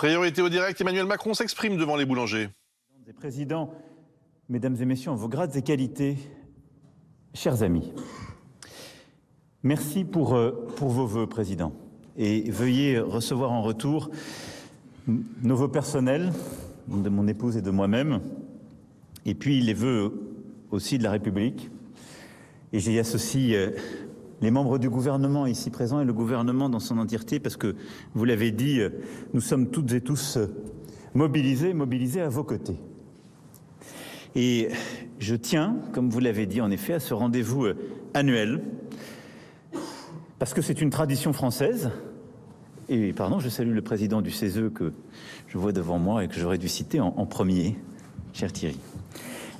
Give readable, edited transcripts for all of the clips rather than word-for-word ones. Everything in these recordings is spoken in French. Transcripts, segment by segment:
Priorité au direct, Emmanuel Macron s'exprime devant les boulangers. Des présidents, mesdames et messieurs, en vos grades et qualités, chers amis, merci pour vos vœux, Président. Et veuillez recevoir en retour nos vœux personnels, de mon épouse et de moi-même, et puis les vœux aussi de la République. Et j'y associe les membres du gouvernement ici présents et le gouvernement dans son entièreté, parce que, vous l'avez dit, nous sommes toutes et tous mobilisés à vos côtés. Et je tiens, comme vous l'avez dit en effet, à ce rendez-vous annuel, parce que c'est une tradition française. Et pardon, je salue le président du CESE que je vois devant moi et que j'aurais dû citer en premier, cher Thierry.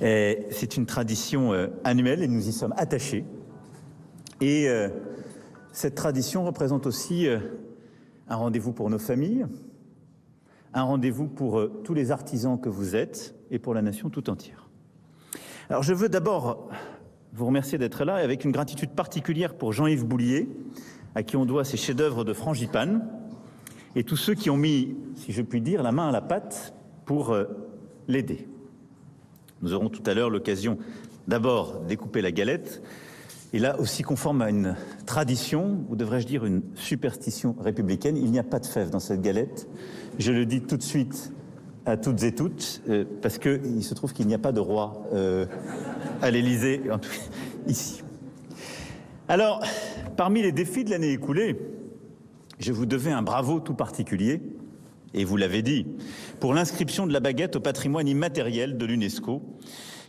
C'est une tradition annuelle et nous y sommes attachés. Et cette tradition représente aussi un rendez-vous pour nos familles, un rendez-vous pour tous les artisans que vous êtes et pour la nation tout entière. Alors je veux d'abord vous remercier d'être là, avec une gratitude particulière pour Jean-Yves Boulier, à qui on doit ces chefs-d'œuvre de frangipane, et tous ceux qui ont mis, si je puis dire, la main à la pâte pour l'aider. Nous aurons tout à l'heure l'occasion d'abord de découper la galette, et là aussi conforme à une tradition, ou devrais-je dire une superstition républicaine, il n'y a pas de fèves dans cette galette. Je le dis tout de suite à toutes et toutes, parce qu'il se trouve qu'il n'y a pas de roi à l'Élysée, ici. Alors, parmi les défis de l'année écoulée, je vous devais un bravo tout particulier, et vous l'avez dit, pour l'inscription de la baguette au patrimoine immatériel de l'UNESCO,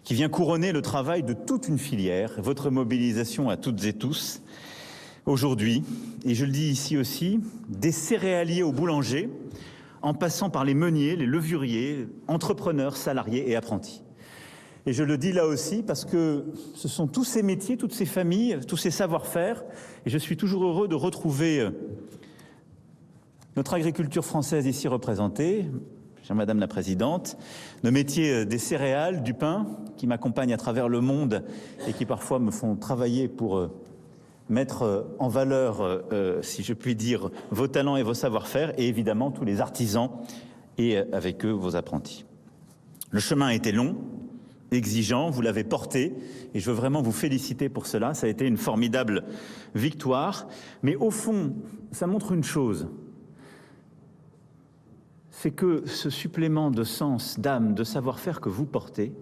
qui vient couronner le travail de toute une filière, votre mobilisation à toutes et tous, aujourd'hui, et je le dis ici aussi, des céréaliers aux boulangers, en passant par les meuniers, les levuriers, entrepreneurs, salariés et apprentis. Et je le dis là aussi parce que ce sont tous ces métiers, toutes ces familles, tous ces savoir-faire, et je suis toujours heureux de retrouver notre agriculture française ici représentée, chère Madame la Présidente, nos métiers des céréales, du pain, qui m'accompagnent à travers le monde et qui parfois me font travailler pour mettre en valeur, si je puis dire, vos talents et vos savoir-faire, et évidemment tous les artisans et avec eux vos apprentis. Le chemin a été long, exigeant, vous l'avez porté, et je veux vraiment vous féliciter pour cela. Ça a été une formidable victoire, mais au fond, ça montre une chose, c'est que ce supplément de sens, d'âme, de savoir-faire que vous portez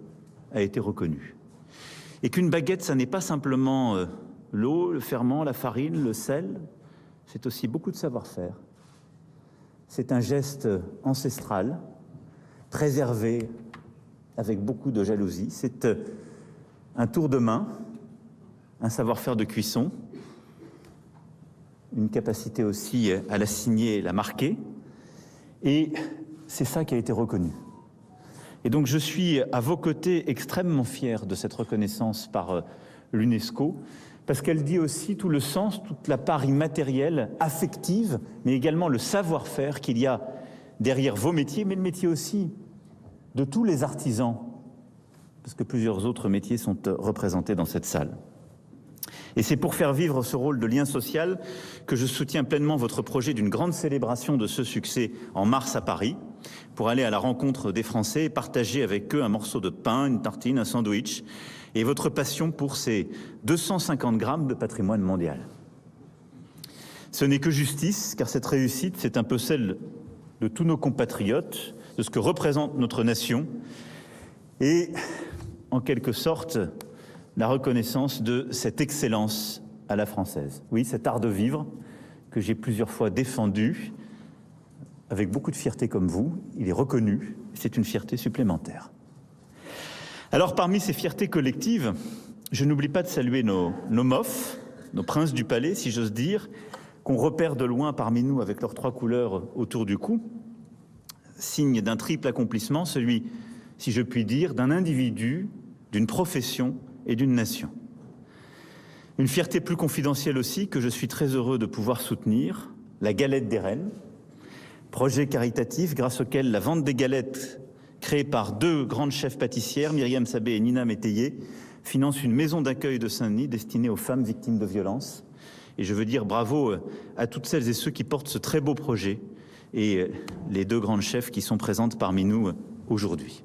a été reconnu. Et qu'une baguette, ça n'est pas simplement l'eau, le ferment, la farine, le sel, c'est aussi beaucoup de savoir-faire. C'est un geste ancestral, préservé avec beaucoup de jalousie. C'est un tour de main, un savoir-faire de cuisson, une capacité aussi à la signer et la marquer. Et c'est ça qui a été reconnu. Et donc je suis à vos côtés extrêmement fier de cette reconnaissance par l'UNESCO, parce qu'elle dit aussi tout le sens, toute la part immatérielle, affective, mais également le savoir-faire qu'il y a derrière vos métiers, mais le métier aussi de tous les artisans, parce que plusieurs autres métiers sont représentés dans cette salle. Et c'est pour faire vivre ce rôle de lien social que je soutiens pleinement votre projet d'une grande célébration de ce succès en mars à Paris, pour aller à la rencontre des Français et partager avec eux un morceau de pain, une tartine, un sandwich, et votre passion pour ces 250 grammes de patrimoine mondial. Ce n'est que justice, car cette réussite, c'est un peu celle de tous nos compatriotes, de ce que représente notre nation, et en quelque sorte, la reconnaissance de cette excellence à la française. Oui, cet art de vivre que j'ai plusieurs fois défendu, avec beaucoup de fierté comme vous, il est reconnu, c'est une fierté supplémentaire. Alors parmi ces fiertés collectives, je n'oublie pas de saluer nos mofs, nos princes du palais, si j'ose dire, qu'on repère de loin parmi nous avec leurs 3 couleurs autour du cou, signe d'un triple accomplissement, celui, si je puis dire, d'un individu, d'une profession et d'une nation. Une fierté plus confidentielle aussi, que je suis très heureux de pouvoir soutenir, la Galette des Reines, projet caritatif grâce auquel la vente des galettes créée par 2 grandes chefs pâtissières, Myriam Sabé et Nina Métayer, finance une maison d'accueil de Saint-Denis destinée aux femmes victimes de violences. Et je veux dire bravo à toutes celles et ceux qui portent ce très beau projet et les deux grandes chefs qui sont présentes parmi nous aujourd'hui.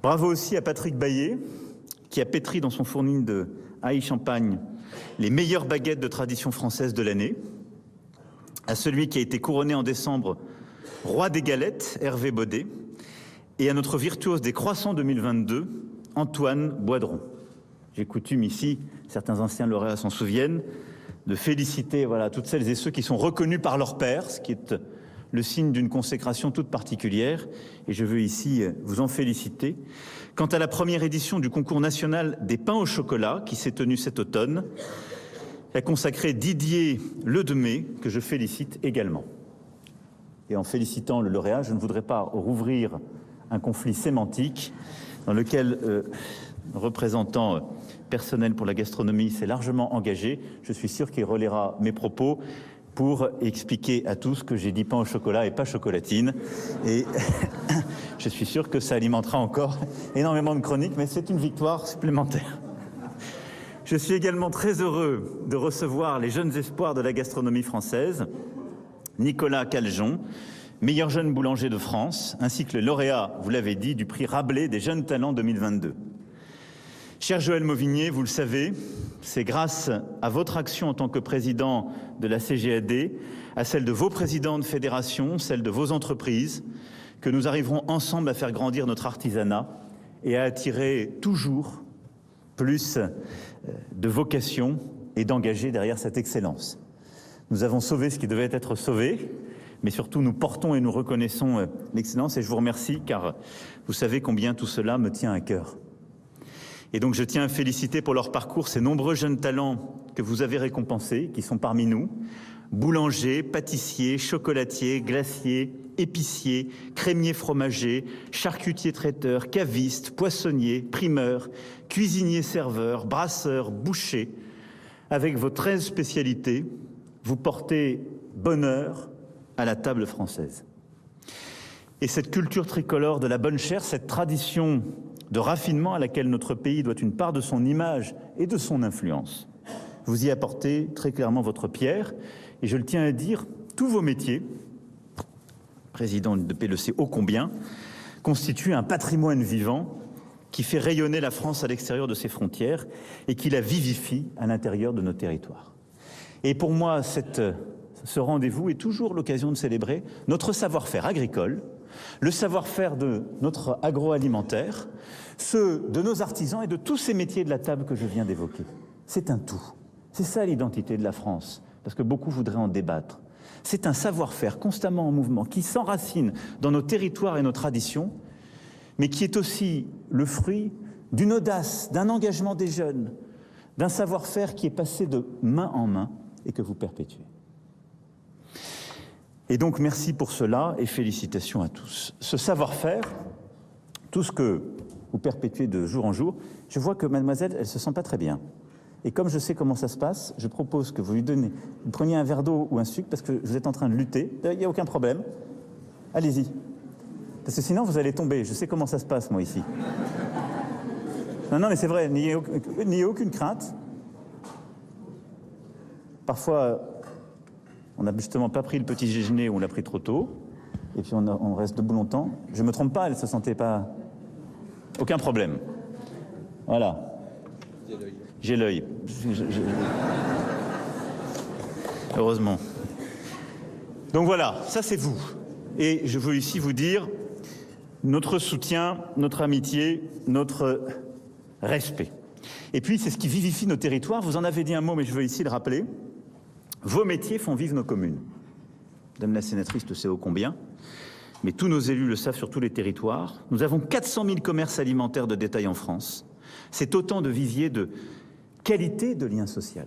Bravo aussi à Patrick Baillet, qui a pétri dans son fournil de Haï-Champagne les meilleures baguettes de tradition française de l'année, à celui qui a été couronné en décembre roi des galettes, Hervé Baudet, et à notre virtuose des croissants 2022, Antoine Boidron. J'ai coutume ici, certains anciens lauréats s'en souviennent, de féliciter toutes celles et ceux qui sont reconnus par leur père, ce qui est le signe d'une consécration toute particulière, et je veux ici vous en féliciter. Quant à la première édition du concours national des pains au chocolat, qui s'est tenu cet automne, a consacré Didier Ledemay, que je félicite également. Et en félicitant le lauréat, je ne voudrais pas rouvrir un conflit sémantique dans lequel le représentant personnel pour la gastronomie s'est largement engagé. Je suis sûr qu'il relaiera mes propos pour expliquer à tous que j'ai dit pain au chocolat et pas chocolatine. Et je suis sûr que ça alimentera encore énormément de chroniques, mais c'est une victoire supplémentaire. Je suis également très heureux de recevoir les jeunes espoirs de la gastronomie française, Nicolas Caljon, meilleur jeune boulanger de France, ainsi que le lauréat, vous l'avez dit, du prix Rabelais des jeunes talents 2022. Cher Joël Mauvigné, vous le savez, c'est grâce à votre action en tant que président de la CGAD, à celle de vos présidents de fédération, celle de vos entreprises, que nous arriverons ensemble à faire grandir notre artisanat et à attirer toujours plus de vocation et d'engager derrière cette excellence. Nous avons sauvé ce qui devait être sauvé, mais surtout nous portons et nous reconnaissons l'excellence, et je vous remercie car vous savez combien tout cela me tient à cœur. Et donc je tiens à féliciter pour leur parcours ces nombreux jeunes talents que vous avez récompensés, qui sont parmi nous, boulangers, pâtissiers, chocolatiers, glaciers, épiciers, crémiers fromagers, charcutiers traiteurs, cavistes, poissonniers, primeurs, cuisiniers serveurs, brasseurs, bouchers. Avec vos 13 spécialités, vous portez bonheur à la table française. Et cette culture tricolore de la bonne chère, cette tradition de raffinement à laquelle notre pays doit une part de son image et de son influence, vous y apportez très clairement votre pierre. Et je le tiens à dire, tous vos métiers, président de PLC ô combien, constituent un patrimoine vivant qui fait rayonner la France à l'extérieur de ses frontières et qui la vivifie à l'intérieur de nos territoires. Et pour moi, ce rendez-vous est toujours l'occasion de célébrer notre savoir-faire agricole, le savoir-faire de notre agroalimentaire, ceux de nos artisans et de tous ces métiers de la table que je viens d'évoquer. C'est un tout. C'est ça l'identité de la France, parce que beaucoup voudraient en débattre. C'est un savoir-faire constamment en mouvement, qui s'enracine dans nos territoires et nos traditions, mais qui est aussi le fruit d'une audace, d'un engagement des jeunes, d'un savoir-faire qui est passé de main en main et que vous perpétuez. Et donc merci pour cela et félicitations à tous. Ce savoir-faire, tout ce que vous perpétuez de jour en jour, je vois que mademoiselle, elle ne se sent pas très bien. Et comme je sais comment ça se passe, je propose que vous preniez un verre d'eau ou un sucre parce que vous êtes en train de lutter. Il n'y a aucun problème. Allez-y. Parce que sinon, vous allez tomber. Je sais comment ça se passe, moi, ici. Non, mais c'est vrai, n'ayez aucune crainte. Parfois, on n'a justement pas pris le petit déjeuner ou on l'a pris trop tôt. Et puis, on reste debout longtemps. Je ne me trompe pas, elle ne se sentait pas... Aucun problème. Voilà. J'ai l'œil. Heureusement. Donc voilà, ça c'est vous. Et je veux ici vous dire notre soutien, notre amitié, notre respect. Et puis c'est ce qui vivifie nos territoires. Vous en avez dit un mot, mais je veux ici le rappeler. Vos métiers font vivre nos communes. Madame la sénatrice le sait ô combien, mais tous nos élus le savent sur tous les territoires. Nous avons 400 000 commerces alimentaires de détail en France. C'est autant de viviers de qualité de lien social.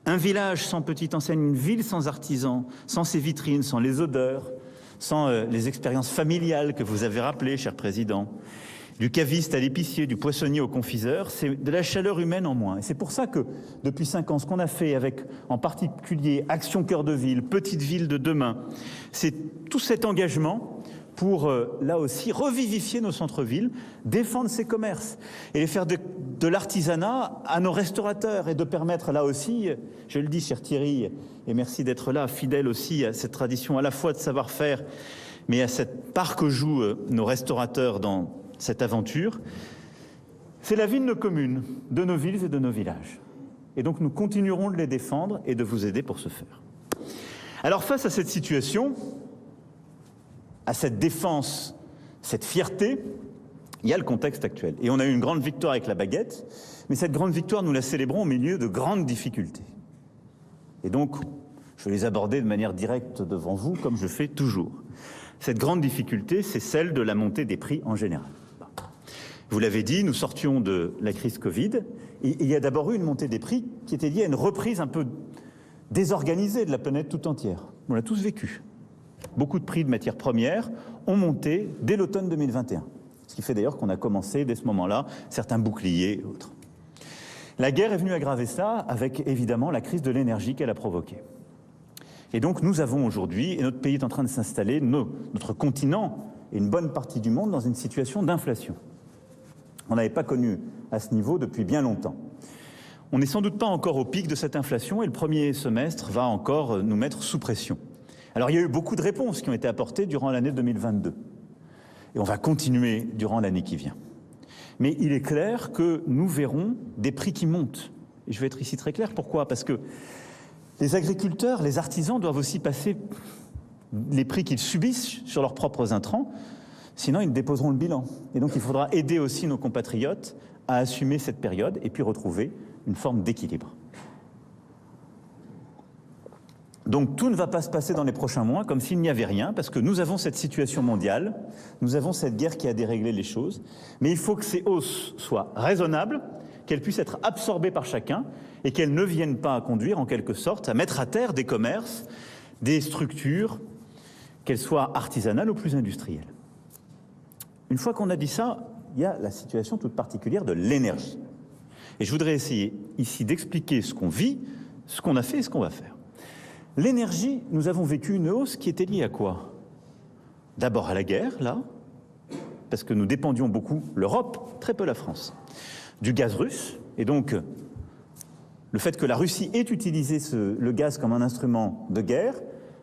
Un village sans petite enseigne, une ville sans artisans, sans ses vitrines, sans les odeurs, sans les expériences familiales que vous avez rappelées, cher président, du caviste à l'épicier, du poissonnier au confiseur, c'est de la chaleur humaine en moins. Et c'est pour ça que, depuis 5 ans, ce qu'on a fait avec, en particulier, Action Cœur de Ville, Petite Ville de demain, c'est tout cet engagement pour, là aussi, revivifier nos centres-villes, défendre ces commerces et les faire de l'artisanat à nos restaurateurs et de permettre là aussi, je le dis cher Thierry, et merci d'être là, fidèle aussi à cette tradition à la fois de savoir-faire, mais à cette part que jouent nos restaurateurs dans cette aventure, c'est la vie de nos communes, de nos villes et de nos villages. Et donc nous continuerons de les défendre et de vous aider pour ce faire. Alors face à cette situation, à cette défense, cette fierté, il y a le contexte actuel. Et on a eu une grande victoire avec la baguette, mais cette grande victoire, nous la célébrons au milieu de grandes difficultés. Et donc, je vais les aborder de manière directe devant vous, comme je fais toujours. Cette grande difficulté, c'est celle de la montée des prix en général. Vous l'avez dit, nous sortions de la crise Covid, et il y a d'abord eu une montée des prix qui était liée à une reprise un peu désorganisée de la planète tout entière. On l'a tous vécu. Beaucoup de prix de matières premières ont monté dès l'automne 2021. Ce qui fait d'ailleurs qu'on a commencé dès ce moment-là certains boucliers et autres. La guerre est venue aggraver ça avec évidemment la crise de l'énergie qu'elle a provoquée. Et donc nous avons aujourd'hui, et notre pays est en train de s'installer, notre continent et une bonne partie du monde dans une situation d'inflation. On n'avait pas connu à ce niveau depuis bien longtemps. On n'est sans doute pas encore au pic de cette inflation et le premier semestre va encore nous mettre sous pression. Alors il y a eu beaucoup de réponses qui ont été apportées durant l'année 2022. Et on va continuer durant l'année qui vient. Mais il est clair que nous verrons des prix qui montent. Et je vais être ici très clair. Pourquoi? Parce que les agriculteurs, les artisans doivent aussi passer les prix qu'ils subissent sur leurs propres intrants. Sinon, ils déposeront le bilan. Et donc, il faudra aider aussi nos compatriotes à assumer cette période et puis retrouver une forme d'équilibre. Donc tout ne va pas se passer dans les prochains mois comme s'il n'y avait rien, parce que nous avons cette situation mondiale, nous avons cette guerre qui a déréglé les choses, mais il faut que ces hausses soient raisonnables, qu'elles puissent être absorbées par chacun et qu'elles ne viennent pas conduire en quelque sorte à mettre à terre des commerces, des structures, qu'elles soient artisanales ou plus industrielles. Une fois qu'on a dit ça, il y a la situation toute particulière de l'énergie. Et je voudrais essayer ici d'expliquer ce qu'on vit, ce qu'on a fait et ce qu'on va faire. L'énergie, nous avons vécu une hausse qui était liée à quoi? D'abord à la guerre, là, parce que nous dépendions beaucoup, l'Europe, très peu la France, du gaz russe. Et donc, le fait que la Russie ait utilisé le gaz comme un instrument de guerre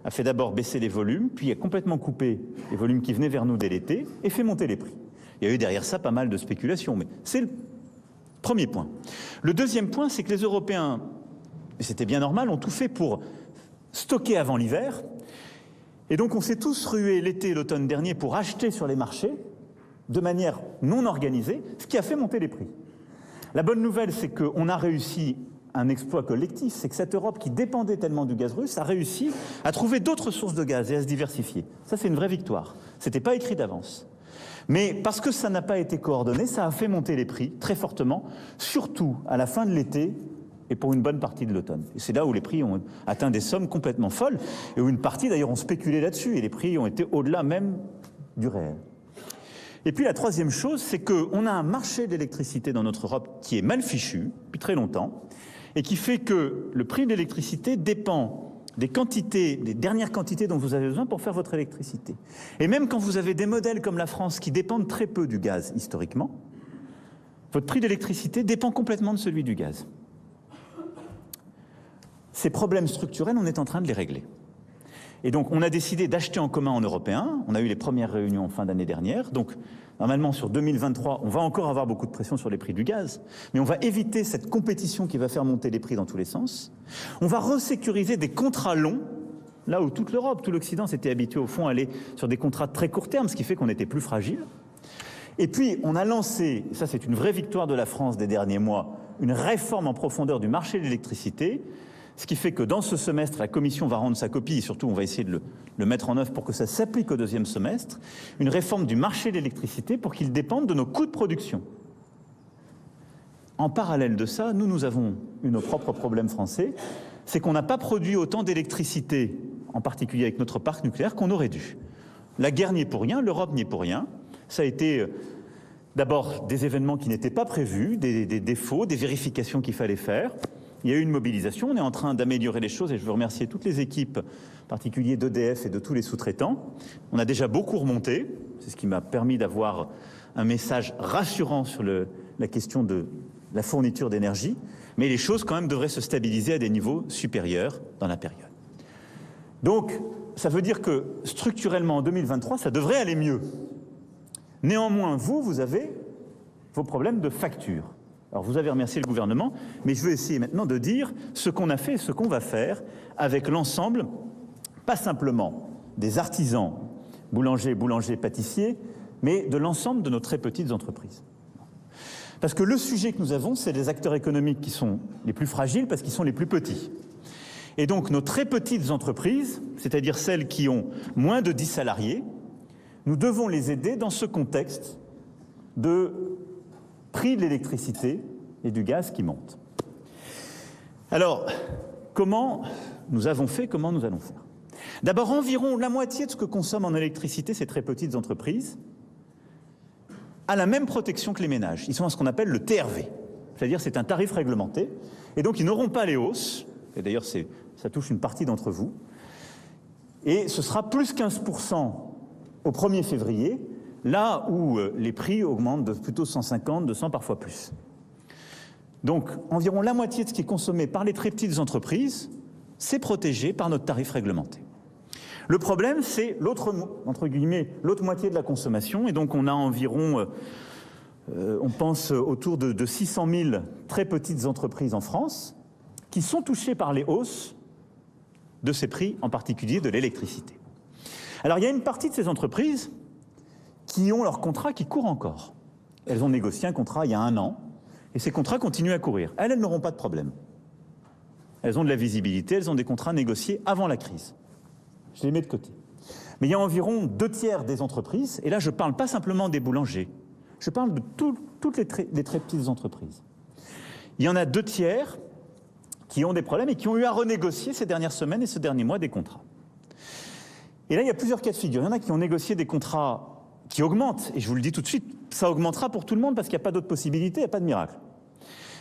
a fait d'abord baisser les volumes, puis a complètement coupé les volumes qui venaient vers nous dès l'été et fait monter les prix. Il y a eu derrière ça pas mal de spéculations, mais c'est le premier point. Le deuxième point, c'est que les Européens, et c'était bien normal, ont tout fait pour stocker avant l'hiver. Et donc on s'est tous rués l'été et l'automne dernier pour acheter sur les marchés de manière non organisée, ce qui a fait monter les prix. La bonne nouvelle, c'est qu'on a réussi un exploit collectif, c'est que cette Europe qui dépendait tellement du gaz russe a réussi à trouver d'autres sources de gaz et à se diversifier. Ça, c'est une vraie victoire. C'était pas écrit d'avance. Mais parce que ça n'a pas été coordonné, ça a fait monter les prix très fortement, surtout à la fin de l'été et pour une bonne partie de l'automne. Et c'est là où les prix ont atteint des sommes complètement folles, et où une partie d'ailleurs ont spéculé là-dessus, et les prix ont été au-delà même du réel. Et puis la troisième chose, c'est qu'on a un marché d'électricité dans notre Europe qui est mal fichu, depuis très longtemps, et qui fait que le prix de l'électricité dépend des quantités, des dernières quantités dont vous avez besoin pour faire votre électricité. Et même quand vous avez des modèles comme la France qui dépendent très peu du gaz historiquement, votre prix d'électricité dépend complètement de celui du gaz. Ces problèmes structurels, on est en train de les régler. Et donc, on a décidé d'acheter en commun en européen. On a eu les premières réunions en fin d'année dernière. Donc, normalement, sur 2023, on va encore avoir beaucoup de pression sur les prix du gaz. Mais on va éviter cette compétition qui va faire monter les prix dans tous les sens. On va resécuriser des contrats longs, là où toute l'Europe, tout l'Occident s'était habitué au fond à aller sur des contrats de très court terme, ce qui fait qu'on était plus fragile. Et puis, on a lancé, ça c'est une vraie victoire de la France des derniers mois, une réforme en profondeur du marché de l'électricité. Ce qui fait que dans ce semestre, la Commission va rendre sa copie et surtout on va essayer de le mettre en œuvre pour que ça s'applique au deuxième semestre, une réforme du marché de l'électricité pour qu'il dépende de nos coûts de production. En parallèle de ça, nous avons eu nos propres problèmes français, c'est qu'on n'a pas produit autant d'électricité, en particulier avec notre parc nucléaire, qu'on aurait dû. La guerre n'y est pour rien, l'Europe n'y est pour rien. Ça a été d'abord des événements qui n'étaient pas prévus, des défauts, des vérifications qu'il fallait faire. Il y a eu une mobilisation, on est en train d'améliorer les choses et je veux remercier toutes les équipes, en particulier d'EDF et de tous les sous-traitants. On a déjà beaucoup remonté, c'est ce qui m'a permis d'avoir un message rassurant sur la question de la fourniture d'énergie, mais les choses quand même devraient se stabiliser à des niveaux supérieurs dans la période. Donc, ça veut dire que structurellement en 2023, ça devrait aller mieux. Néanmoins, vous avez vos problèmes de facture. Alors vous avez remercié le gouvernement, mais je veux essayer maintenant de dire ce qu'on a fait et ce qu'on va faire avec l'ensemble, pas simplement des artisans, boulangers, pâtissiers, mais de l'ensemble de nos très petites entreprises. Parce que le sujet que nous avons, c'est les acteurs économiques qui sont les plus fragiles parce qu'ils sont les plus petits. Et donc nos très petites entreprises, c'est-à-dire celles qui ont moins de 10 salariés, nous devons les aider dans ce contexte de prix de l'électricité et du gaz qui montent. Alors, comment nous avons fait, comment nous allons faire? D'abord, environ la moitié de ce que consomment en électricité ces très petites entreprises a la même protection que les ménages. Ils sont à ce qu'on appelle le TRV, c'est-à-dire c'est un tarif réglementé, et donc ils n'auront pas les hausses, et d'ailleurs ça touche une partie d'entre vous, et ce sera plus 15% au 1er février, là où les prix augmentent de plutôt 150, 200, parfois plus. Donc environ la moitié de ce qui est consommé par les très petites entreprises, c'est protégé par notre tarif réglementé. Le problème, c'est l'autre, entre guillemets, l'autre moitié de la consommation. Et donc, on a environ, on pense autour de 600 000 très petites entreprises en France qui sont touchées par les hausses de ces prix, en particulier de l'électricité. Alors, il y a une partie de ces entreprises qui ont leur contrat qui court encore. Elles ont négocié un contrat il y a 1 an et ces contrats continuent à courir. Elles n'auront pas de problème. Elles ont de la visibilité, elles ont des contrats négociés avant la crise. Je les mets de côté. Mais il y a environ 2/3 des entreprises, et là je ne parle pas simplement des boulangers, je parle de toutes les très petites entreprises. Il y en a 2/3 qui ont des problèmes et qui ont eu à renégocier ces dernières semaines et ce dernier mois des contrats. Et là il y a plusieurs cas de figure. Il y en a qui ont négocié des contrats qui augmentent, et je vous le dis tout de suite, ça augmentera pour tout le monde parce qu'il n'y a pas d'autre possibilité, il n'y a pas de miracle.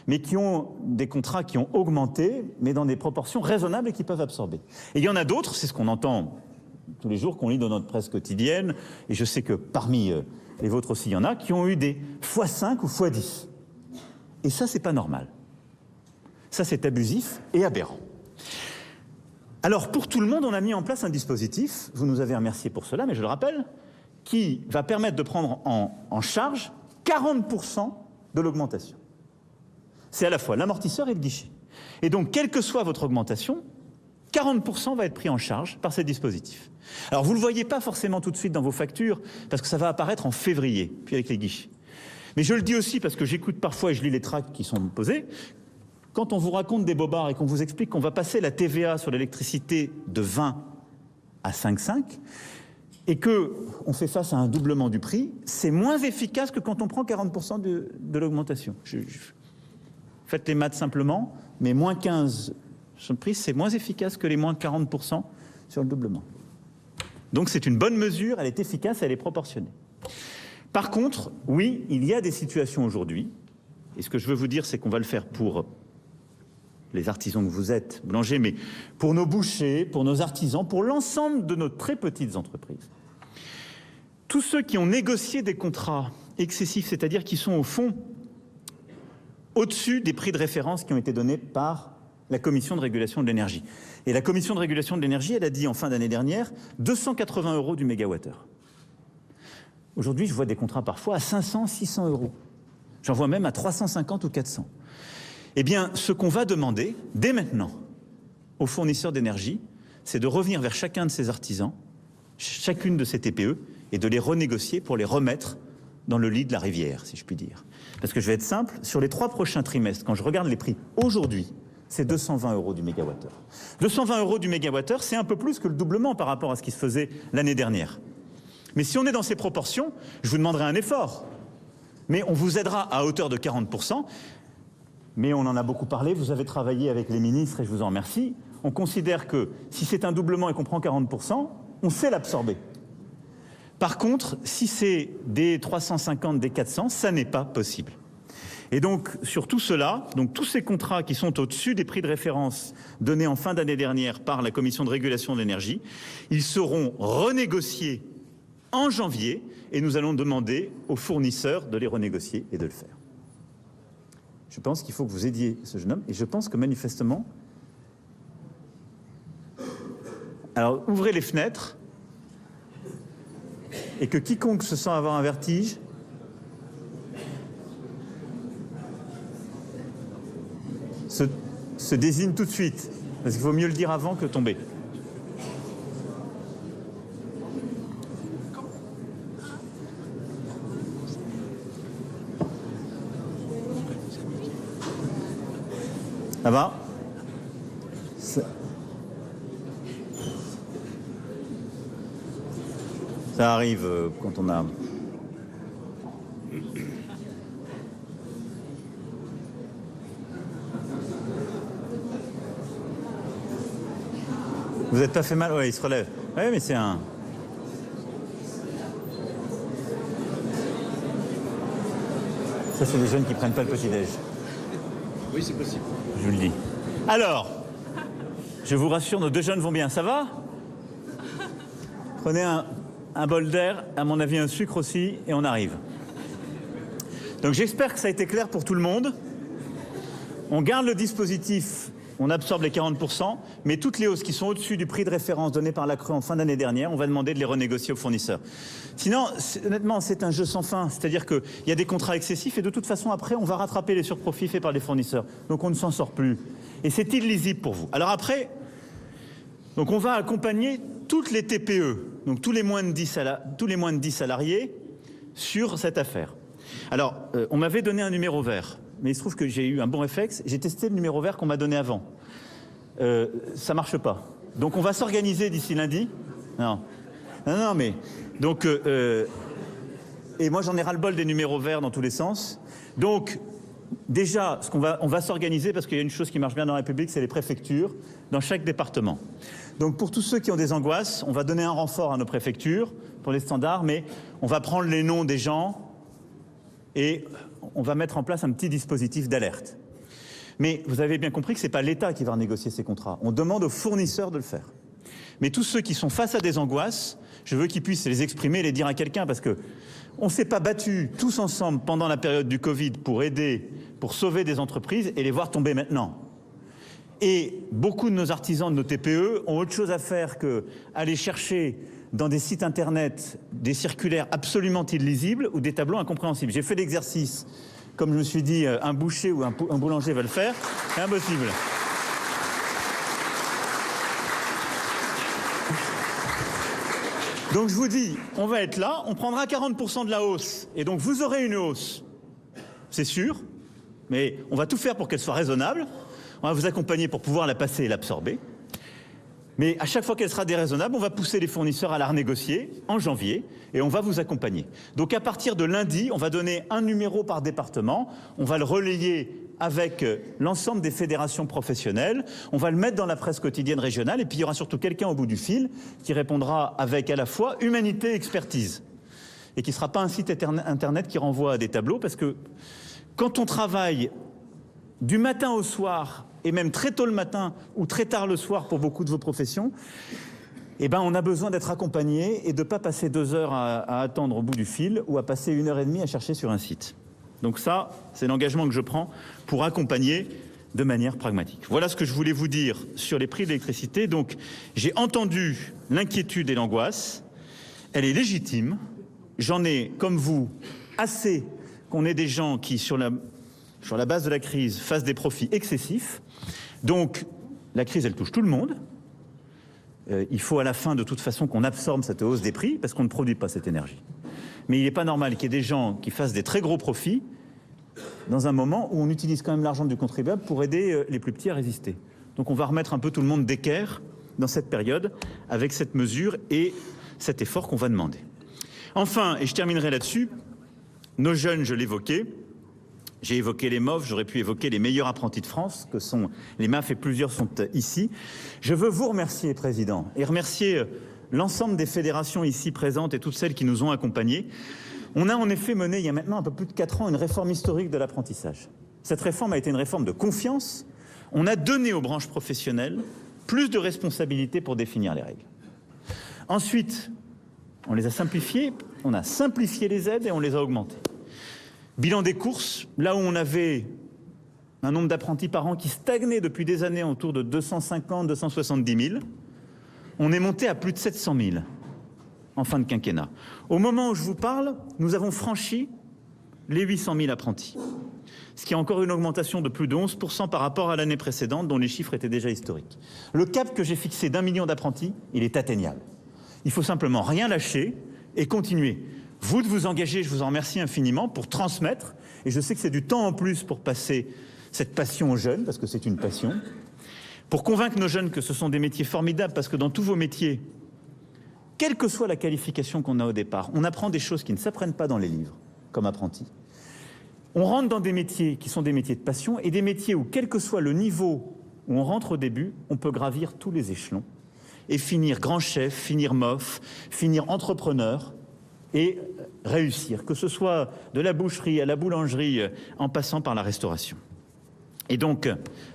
Mais qui ont des contrats qui ont augmenté, mais dans des proportions raisonnables et qui peuvent absorber. Et il y en a d'autres, c'est ce qu'on entend tous les jours, qu'on lit dans notre presse quotidienne, et je sais que parmi les vôtres aussi, il y en a, qui ont eu des x5 ou x10. Et ça, c'est pas normal. Ça, c'est abusif et aberrant. Alors, pour tout le monde, on a mis en place un dispositif, vous nous avez remercié pour cela, mais je le rappelle, qui va permettre de prendre en charge 40% de l'augmentation. C'est à la fois l'amortisseur et le guichet. Et donc, quelle que soit votre augmentation, 40% va être pris en charge par ces dispositifs. Alors, vous ne le voyez pas forcément tout de suite dans vos factures, parce que ça va apparaître en février, puis avec les guichets. Mais je le dis aussi parce que j'écoute parfois et je lis les tracts qui sont posés. Quand on vous raconte des bobards et qu'on vous explique qu'on va passer la TVA sur l'électricité de 20 à 5,5, et qu'on fait face à un doublement du prix, c'est moins efficace que quand on prend 40% de l'augmentation. Faites les maths simplement, mais moins 15 sur le prix, c'est moins efficace que les moins 40% sur le doublement. Donc c'est une bonne mesure, elle est efficace, elle est proportionnée. Par contre, oui, il y a des situations aujourd'hui, et ce que je veux vous dire, c'est qu'on va le faire pour les artisans que vous êtes, boulangers, mais pour nos bouchers, pour nos artisans, pour l'ensemble de nos très petites entreprises. Tous ceux qui ont négocié des contrats excessifs, c'est-à-dire qui sont au fond au-dessus des prix de référence qui ont été donnés par la Commission de régulation de l'énergie. Et la Commission de régulation de l'énergie, elle a dit en fin d'année dernière 280 € du mégawattheure. Aujourd'hui, je vois des contrats parfois à 500, 600 €. J'en vois même à 350 ou 400. Eh bien, ce qu'on va demander, dès maintenant, aux fournisseurs d'énergie, c'est de revenir vers chacun de ces artisans, chacune de ces TPE, et de les renégocier pour les remettre dans le lit de la rivière, si je puis dire. Parce que je vais être simple, sur les 3 prochains trimestres, quand je regarde les prix aujourd'hui, c'est 220 € du mégawattheure. 220 € du mégawattheure, c'est un peu plus que le doublement par rapport à ce qui se faisait l'année dernière. Mais si on est dans ces proportions, je vous demanderai un effort. Mais on vous aidera à hauteur de 40%. Mais on en a beaucoup parlé, vous avez travaillé avec les ministres et je vous en remercie. On considère que si c'est un doublement et qu'on prend 40%, on sait l'absorber. Par contre, si c'est des 350, des 400, ça n'est pas possible. Et donc, sur tout cela, donc tous ces contrats qui sont au-dessus des prix de référence donnés en fin d'année dernière par la Commission de régulation de l'énergie, ils seront renégociés en janvier et nous allons demander aux fournisseurs de les renégocier et de le faire. Je pense qu'il faut que vous aidiez ce jeune homme et je pense que manifestement... Alors, ouvrez les fenêtres et que quiconque se sent avoir un vertige se désigne tout de suite. Parce qu'il vaut mieux le dire avant que tomber. Ça va ? Ça arrive quand on a... Vous n'êtes pas fait mal? Oui, il se relève. Oui, mais c'est un... Ça, c'est des jeunes qui ne prennent pas le petit-déj. Oui, c'est possible. Je vous le dis. Alors, je vous rassure, nos deux jeunes vont bien. Ça va? Prenez un bol d'air, à mon avis un sucre aussi, et on arrive. Donc j'espère que ça a été clair pour tout le monde. On garde le dispositif, on absorbe les 40%, mais toutes les hausses qui sont au-dessus du prix de référence donné par la CRE en fin d'année dernière, on va demander de les renégocier aux fournisseurs. Sinon, honnêtement, c'est un jeu sans fin. C'est-à-dire qu'il y a des contrats excessifs et de toute façon, après, on va rattraper les surprofits faits par les fournisseurs. Donc on ne s'en sort plus. Et c'est illisible pour vous. Alors après, donc on va accompagner toutes les TPE, donc tous les moins de 10 salariés, sur cette affaire. Alors, on m'avait donné un numéro vert, mais il se trouve que j'ai eu un bon réflexe. J'ai testé le numéro vert qu'on m'a donné avant. Ça marche pas. Donc on va s'organiser d'ici lundi. Non, mais... Donc, et moi j'en ai ras-le-bol des numéros verts dans tous les sens. Donc, déjà, on va s'organiser parce qu'il y a une chose qui marche bien dans la République, c'est les préfectures dans chaque département. Donc pour tous ceux qui ont des angoisses, on va donner un renfort à nos préfectures pour les standards, mais on va prendre les noms des gens et on va mettre en place un petit dispositif d'alerte. Mais vous avez bien compris que ce n'est pas l'État qui va renégocier ces contrats. On demande aux fournisseurs de le faire. Mais tous ceux qui sont face à des angoisses, je veux qu'ils puissent les exprimer et les dire à quelqu'un parce que on ne s'est pas battus tous ensemble pendant la période du Covid pour aider, pour sauver des entreprises et les voir tomber maintenant. Et beaucoup de nos artisans, de nos TPE ont autre chose à faire qu'aller chercher dans des sites internet des circulaires absolument illisibles ou des tableaux incompréhensibles. J'ai fait l'exercice, comme je me suis dit, un boucher ou un boulanger va le faire, c'est impossible. Donc je vous dis, on va être là, on prendra 40% de la hausse, et donc vous aurez une hausse, c'est sûr, mais on va tout faire pour qu'elle soit raisonnable, on va vous accompagner pour pouvoir la passer et l'absorber, mais à chaque fois qu'elle sera déraisonnable, on va pousser les fournisseurs à la renégocier en janvier, et on va vous accompagner. Donc à partir de lundi, on va donner un numéro par département, on va le relayer avec l'ensemble des fédérations professionnelles, on va le mettre dans la presse quotidienne régionale et puis il y aura surtout quelqu'un au bout du fil qui répondra avec à la fois humanité et expertise et qui ne sera pas un site internet qui renvoie à des tableaux parce que quand on travaille du matin au soir et même très tôt le matin ou très tard le soir pour beaucoup de vos professions, eh ben on a besoin d'être accompagné et de ne pas passer 2 heures à attendre au bout du fil ou à passer 1h30 à chercher sur un site. Donc ça, c'est l'engagement que je prends pour accompagner de manière pragmatique. Voilà ce que je voulais vous dire sur les prix de l'électricité. Donc j'ai entendu l'inquiétude et l'angoisse. Elle est légitime. J'en ai, comme vous, assez qu'on ait des gens qui, sur la base de la crise, fassent des profits excessifs. Donc la crise, elle touche tout le monde. Il faut à la fin, de toute façon, qu'on absorbe cette hausse des prix parce qu'on ne produit pas cette énergie. Mais il n'est pas normal qu'il y ait des gens qui fassent des très gros profits dans un moment où on utilise quand même l'argent du contribuable pour aider les plus petits à résister. Donc on va remettre un peu tout le monde d'équerre dans cette période avec cette mesure et cet effort qu'on va demander. Enfin, et je terminerai là-dessus, nos jeunes, je l'évoquais, j'ai évoqué les MOF, j'aurais pu évoquer les meilleurs apprentis de France, que sont les MAF et plusieurs sont ici. Je veux vous remercier, Président, et remercier l'ensemble des fédérations ici présentes et toutes celles qui nous ont accompagnés. On a en effet mené, il y a maintenant un peu plus de 4 ans, une réforme historique de l'apprentissage. Cette réforme a été une réforme de confiance. On a donné aux branches professionnelles plus de responsabilités pour définir les règles. Ensuite, on les a simplifiées, on a simplifié les aides et on les a augmentées. Bilan des courses, là où on avait un nombre d'apprentis par an qui stagnait depuis des années autour de 250, 270 000. On est monté à plus de 700 000 en fin de quinquennat. Au moment où je vous parle, nous avons franchi les 800 000 apprentis, ce qui est encore une augmentation de plus de 11% par rapport à l'année précédente, dont les chiffres étaient déjà historiques. Le cap que j'ai fixé d'1 million d'apprentis, il est atteignable. Il faut simplement rien lâcher et continuer. Vous de vous engager, je vous en remercie infiniment, pour transmettre, et je sais que c'est du temps en plus pour passer cette passion aux jeunes, parce que c'est une passion, pour convaincre nos jeunes que ce sont des métiers formidables, parce que dans tous vos métiers, quelle que soit la qualification qu'on a au départ, on apprend des choses qui ne s'apprennent pas dans les livres, comme apprenti. On rentre dans des métiers qui sont des métiers de passion, et des métiers où, quel que soit le niveau où on rentre au début, on peut gravir tous les échelons, et finir grand chef, finir MOF, finir entrepreneur, et réussir, que ce soit de la boucherie à la boulangerie, en passant par la restauration. Et donc,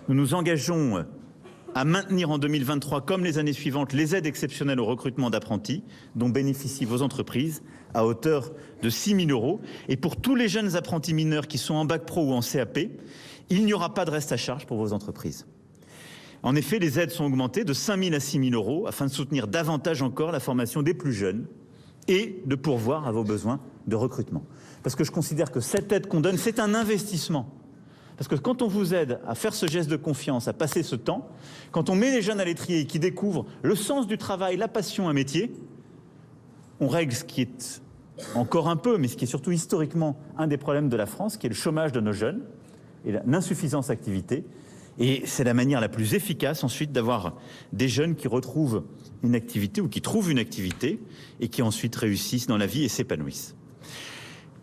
nous nous engageons à maintenir en 2023, comme les années suivantes, les aides exceptionnelles au recrutement d'apprentis dont bénéficient vos entreprises à hauteur de 6 000 €. Et pour tous les jeunes apprentis mineurs qui sont en bac pro ou en CAP, il n'y aura pas de reste à charge pour vos entreprises. En effet, les aides sont augmentées de 5 000 à 6 000 € afin de soutenir davantage encore la formation des plus jeunes et de pourvoir à vos besoins de recrutement. Parce que je considère que cette aide qu'on donne, c'est un investissement. Parce que quand on vous aide à faire ce geste de confiance, à passer ce temps, quand on met les jeunes à l'étrier et qui découvrent le sens du travail, la passion, un métier, on règle ce qui est encore un peu, mais ce qui est surtout historiquement un des problèmes de la France, qui est le chômage de nos jeunes et l'insuffisance d'activité. Et c'est la manière la plus efficace ensuite d'avoir des jeunes qui retrouvent une activité ou qui trouvent une activité et qui ensuite réussissent dans la vie et s'épanouissent.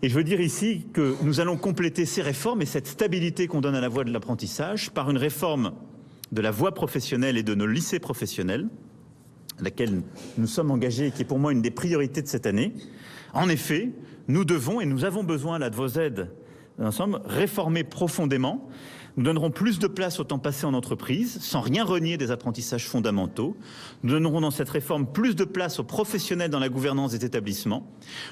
Et je veux dire ici que nous allons compléter ces réformes et cette stabilité qu'on donne à la voie de l'apprentissage par une réforme de la voie professionnelle et de nos lycées professionnels, à laquelle nous sommes engagés et qui est pour moi une des priorités de cette année. En effet, nous devons et nous avons besoin là de vos aides ensemble, réformer profondément. Nous donnerons plus de place au temps passé en entreprise, sans rien renier des apprentissages fondamentaux. Nous donnerons dans cette réforme plus de place aux professionnels dans la gouvernance des établissements.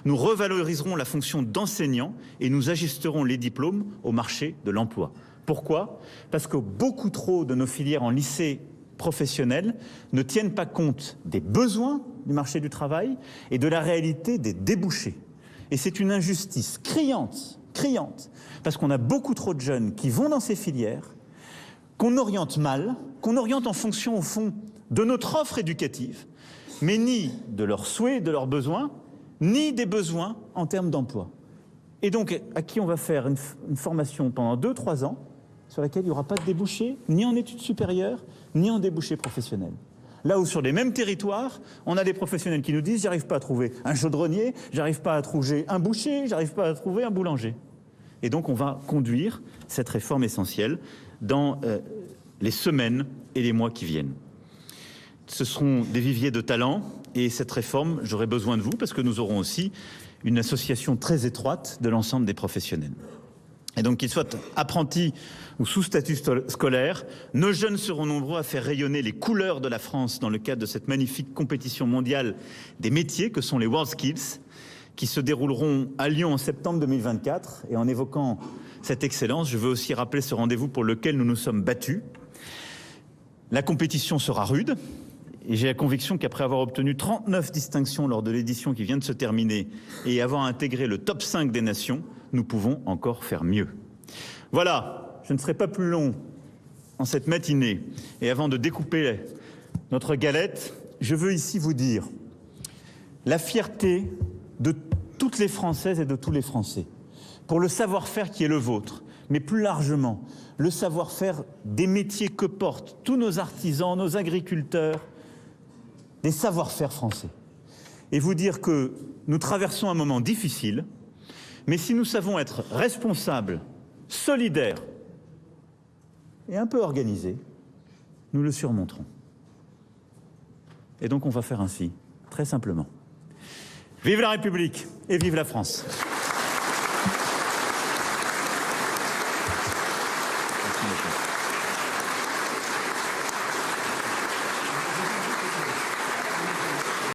Nous revaloriserons la fonction d'enseignant et nous ajusterons les diplômes au marché de l'emploi. Pourquoi ? Parce que beaucoup trop de nos filières en lycée professionnel ne tiennent pas compte des besoins du marché du travail et de la réalité des débouchés. Et c'est une injustice criante, parce qu'on a beaucoup trop de jeunes qui vont dans ces filières, qu'on oriente mal, qu'on oriente en fonction, au fond, de notre offre éducative, mais ni de leurs souhaits, de leurs besoins, ni des besoins en termes d'emploi. Et donc, à qui on va faire une formation pendant 2-3 ans, sur laquelle il n'y aura pas de débouchés, ni en études supérieures, ni en débouchés professionnels. Là où sur les mêmes territoires, on a des professionnels qui nous disent « j'arrive pas à trouver un chaudronnier, j'arrive pas à trouver un boucher, j'arrive pas à trouver un boulanger ». Et donc on va conduire cette réforme essentielle dans les semaines et les mois qui viennent. Ce seront des viviers de talents et cette réforme, j'aurai besoin de vous parce que nous aurons aussi une association très étroite de l'ensemble des professionnels. Et donc qu'ils soient apprentis ou sous statut scolaire, nos jeunes seront nombreux à faire rayonner les couleurs de la France dans le cadre de cette magnifique compétition mondiale des métiers que sont les World Skills, qui se dérouleront à Lyon en septembre 2024. Et en évoquant cette excellence, je veux aussi rappeler ce rendez-vous pour lequel nous nous sommes battus. La compétition sera rude et j'ai la conviction qu'après avoir obtenu 39 distinctions lors de l'édition qui vient de se terminer et avoir intégré le top 5 des nations, nous pouvons encore faire mieux. Voilà, je ne serai pas plus long en cette matinée. Et avant de découper notre galette, je veux ici vous dire la fierté de toutes les Françaises et de tous les Français pour le savoir-faire qui est le vôtre, mais plus largement, le savoir-faire des métiers que portent tous nos artisans, nos agriculteurs, des savoir-faire français. Et vous dire que nous traversons un moment difficile, mais si nous savons être responsables, solidaires et un peu organisés, nous le surmonterons. Et donc on va faire ainsi, très simplement. Vive la République et vive la France!